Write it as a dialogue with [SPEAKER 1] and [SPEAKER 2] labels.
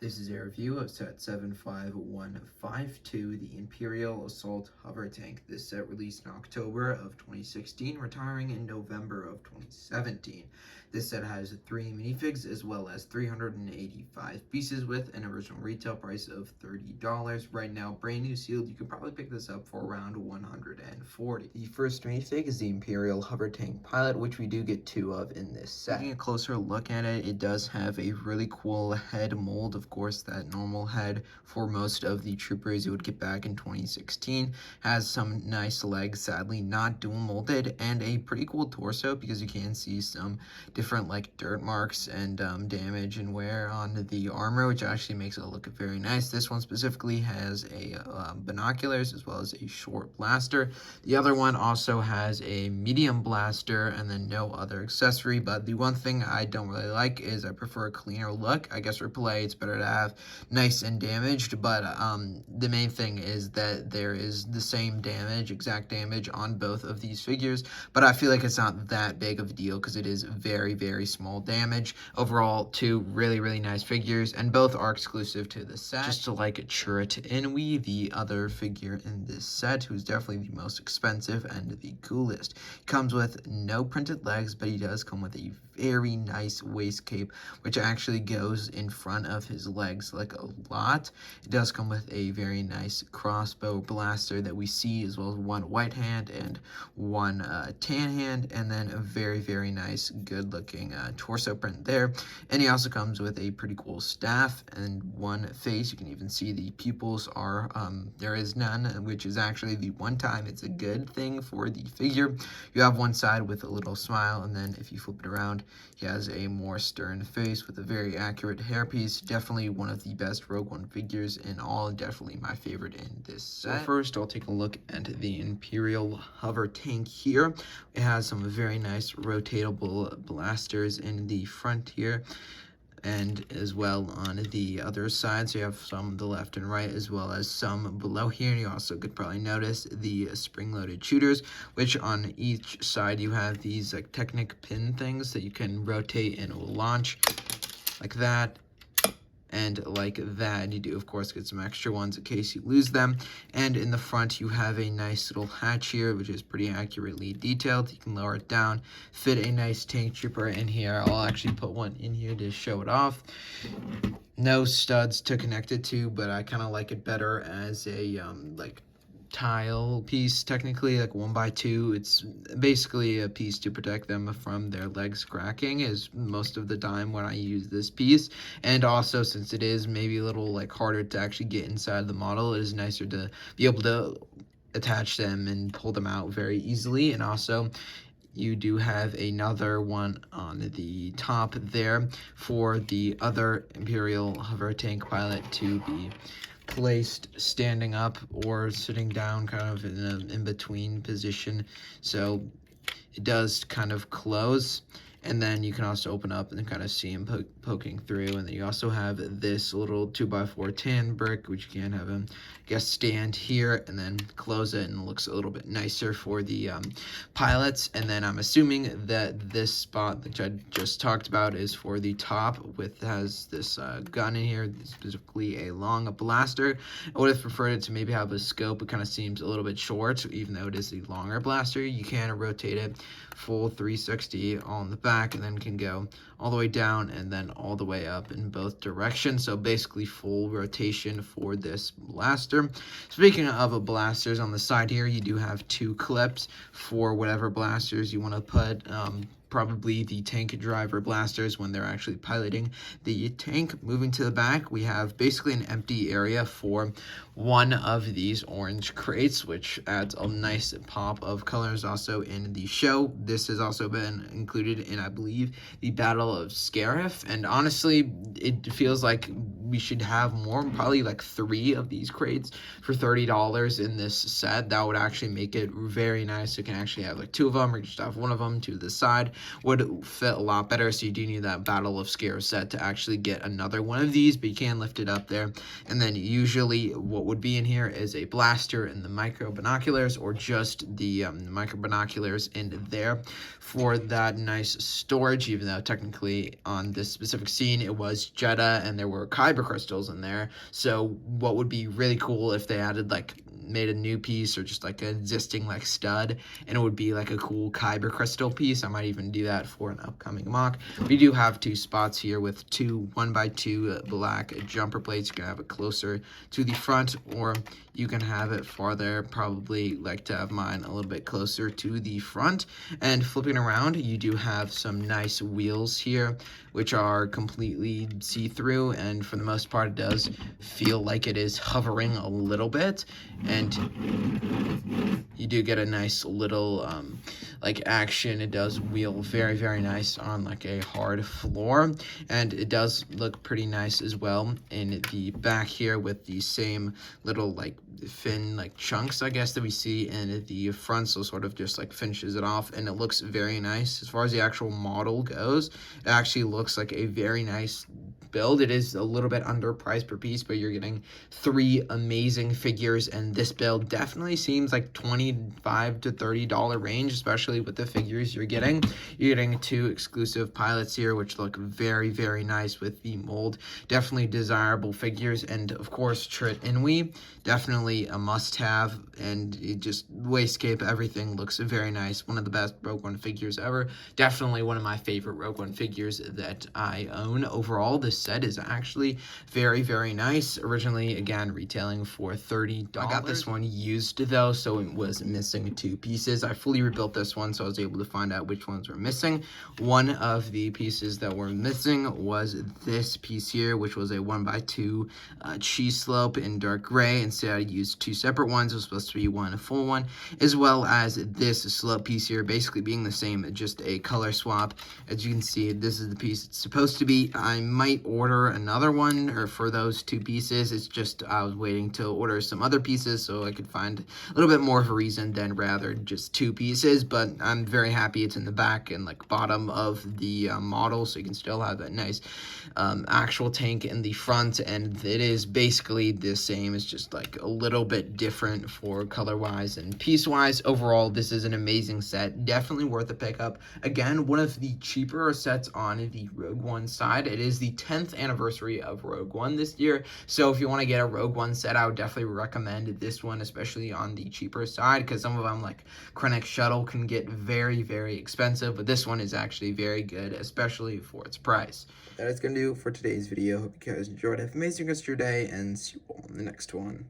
[SPEAKER 1] This is a review of set 75152, the Imperial Assault Hover Tank. This set released in October of 2016, retiring in November of 2017. This set has 3 minifigs as well as 385 pieces with an original retail price of $30. Right now, brand new sealed, you could probably pick this up for around $140. The first minifig is the Imperial Hover Tank Pilot, which we do get 2 of in this set. Taking a closer look at it, it does have a really cool head mold. Of course, that normal head for most of the troopers you would get back in 2016 has some nice legs, sadly not dual molded, and a pretty cool torso because you can see some different like dirt marks and damage and wear on the armor, which actually makes it look very nice. This one specifically has a binoculars as well as a short blaster. The other one also has a medium blaster and then no other accessory, but the one thing I don't really like is I prefer a cleaner look. I guess for play it's better to have nice and damaged, but the main thing is that there is the same damage, exact damage on both of these figures, but I feel like it's not that big of a deal because it is very, very small damage. Overall, 2 really nice figures, and both are exclusive to the set. Just to like Chirrut Inui, the other figure in this set, who's definitely the most expensive and the coolest. He comes with no printed legs, but he does come with a very nice waist cape, which actually goes in front of his legs like a lot. It does come with a very nice crossbow blaster that we see, as well as one white hand and one tan hand, and then a very nice good looking torso print there. And he also comes with a pretty cool staff and one face. You can even see the pupils are there is none, which is actually the one time it's a good thing for the figure. You have one side with a little smile, and then if you flip it around, he has a more stern face with a very accurate hairpiece. Definitely one of the best Rogue One figures in all, and definitely my favorite in this set. So first, I'll take a look at the Imperial Hover Tank here. It has some very nice rotatable blasters in the front here, and as well on the other side. So you have some on the left and right, as well as some below here. And you also could probably notice the spring-loaded shooters, which on each side you have these like Technic pin things that you can rotate and it will launch like that. And like that, you do of course get some extra ones in case you lose them. And in the front you have a nice little hatch here, which is pretty accurately detailed. You can lower it down, fit a nice tank trooper in here. I'll actually put one in here to show it off. No studs to connect it to, but I kind of like it better as a like tile piece, technically, like 1x2. It's basically a piece to protect them from their legs cracking is most of the time when I use this piece. And also, since it is maybe a little like harder to actually get inside the model, it is nicer to be able to attach them and pull them out very easily. And also, you do have another one on the top there for the other Imperial Hover Tank Pilot to be placed standing up or sitting down, kind of in an in-between position, so it does kind of close. And then you can also open up and kind of see him poking through. And then you also have this little 2x4 tan brick, which you can have him, I guess, stand here and then close it, and it looks a little bit nicer for the pilots. And then I'm assuming that this spot that I just talked about is for the top, has this gun in here, specifically a long blaster. I would have preferred it to maybe have a scope. It kind of seems a little bit short, even though it is the longer blaster. You can rotate it full 360 on the back, and then can go all the way down and then all the way up in both directions. So basically full rotation for this blaster. Speaking of blasters, on the side here you do have 2 clips for whatever blasters you want to put. Probably the tank driver blasters when they're actually piloting the tank. Moving to the back, we have basically an empty area for one of these orange crates, which adds a nice pop of colors. Also in the show, this has also been included in, I believe, the Battle of Scarif, and honestly it feels like we should have more, probably like 3 of these crates for $30 in this set. That would actually make it very nice. You can actually have like 2 of them, or just have one of them to the side. Would fit a lot better. So you do need that Battle of Scarif set to actually get another one of these, but you can lift it up there. And then usually what would be in here is a blaster and the micro binoculars, or just the micro binoculars in there for that nice storage, even though technically on this specific scene it was Jedha and there were Kyber kyber crystals in there. So what would be really cool if they added like made a new piece or just like an existing like stud, and it would be like a cool kyber crystal piece. I might even do that for an upcoming mock. We do have two spots here with two 1x2 black jumper plates. You can have it closer to the front, or you can have it farther. Probably like to have mine a little bit closer to the front. And flipping around, you do have some nice wheels here, which are completely see-through, and for the most part it does feel like it is hovering a little bit, and you do get a nice little like action. It does wheel very, very nice on like a hard floor, and it does look pretty nice as well in the back here with the same little like fin like chunks, I guess, that we see in the front. So sort of just like finishes it off, and it looks very nice. As far as the actual model goes, it actually looks like a very nice build. It is a little bit underpriced per piece, but you're getting 3 amazing figures, and this build definitely seems like $25 to $30 range, especially with the figures you're getting. You're getting 2 exclusive pilots here, which look very, very nice with the mold. Definitely desirable figures, and of course Trit Inui, definitely a must-have, and it just waistcape, everything looks very nice. One of the best Rogue One figures ever. Definitely one of my favorite Rogue One figures that I own. Overall, this set is actually very, very nice. Originally, again, retailing for $30. I got this one used though, so it was missing 2 pieces. I fully rebuilt this one, so I was able to find out which ones were missing. One of the pieces that were missing was this piece here, which was a 1x2 cheese slope in dark gray. Instead, I used 2 separate ones. It was supposed to be one full one, as well as this slope piece here, basically being the same, just a color swap. As you can see, this is the piece it's supposed to be. I might order another one or for those 2 pieces. It's just I was waiting to order some other pieces so I could find a little bit more of a reason than rather just 2 pieces. But I'm very happy it's in the back and like bottom of the model, so you can still have that nice actual tank in the front, and it is basically the same. It's just like a little bit different for color wise and piece wise. Overall, this is an amazing set, definitely worth a pickup. Again, one of the cheaper sets on the Rogue One side. It is the 10th anniversary of Rogue One this year, so if you want to get a Rogue One set, I would definitely recommend this one, especially on the cheaper side, because some of them like Krennic Shuttle can get very, very expensive, but this one is actually very good, especially for its price. That is going to do it for today's video. Hope you guys enjoyed. Have an amazing rest of your day, and see you all in the next one.